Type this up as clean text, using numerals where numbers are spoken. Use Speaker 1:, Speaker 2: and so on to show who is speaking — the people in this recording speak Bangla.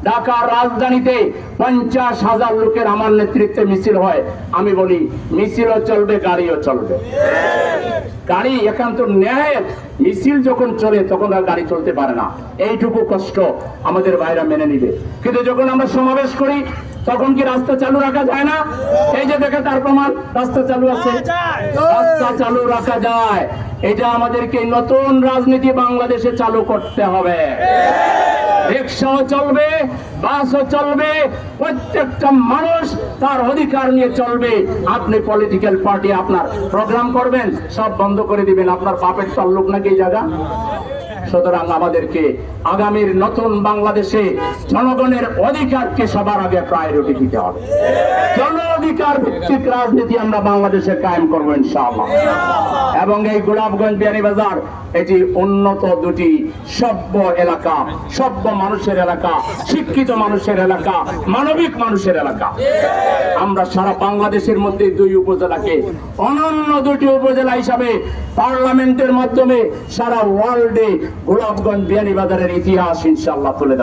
Speaker 1: ঢাকার রাজধানীতে 50,000 লোকের আমার নেতৃত্বে মিছিল হয়, আমি বলি মিছিলও চলবে, গাড়িও চলবে। গাড়ি একান্ত ন্যায়, মিছিল যখন চলে তখন আর গাড়ি চলতে পারে না, এইটুকু কষ্ট আমাদের ভাইরা মেনে নিবে। কিন্তু যখন আমরা সমাবেশ করি তখন কি রাস্তা চালু রাখা যায় না? এই যে দেখে তার প্রমাণ, রাস্তা চালু আছে, রাস্তা চালু রাখা যায়। এটা আমাদেরকে নতুন রাজনীতি বাংলাদেশে চালু করতে হবে। রিক্সাও চলবে, বাসও চলবে, প্রত্যেকটা মানুষ তার অধিকার নিয়ে চলবে। আপনি পলিটিক্যাল পার্টি আপনার প্রোগ্রাম করবেন, সব বন্ধ করে দিবেন, আপনার বাপের তাল্লুক নাকি এই জায়গা। সুতরাং আমাদেরকে আগামীর নতুন বাংলাদেশে জনগণের অধিকারকে সবার আগে প্রায়োরিটি দিতে হবে। জন অধিকার ভিত্তিক রাজনীতি আমরা বাংলাদেশে কায়েম করবো ইনশাআল্লাহ। এবং এই গোলাপগঞ্জ বিয়ানীবাজার এটি উন্নত দুটি সভ্য এলাকা, সভ্য মানুষের এলাকা, শিক্ষিত মানুষের এলাকা, মানবিক মানুষের এলাকা। আমরা সারা বাংলাদেশের মধ্যে 2 উপজেলাকে অনন্য 2টি উপজেলা হিসাবে পার্লামেন্টের মাধ্যমে সারা ওয়ার্ল্ডে গোলাপগঞ্জ বিয়ানীবাজারের ইতিহাস ইনশাআল্লাহ তুলে দেব।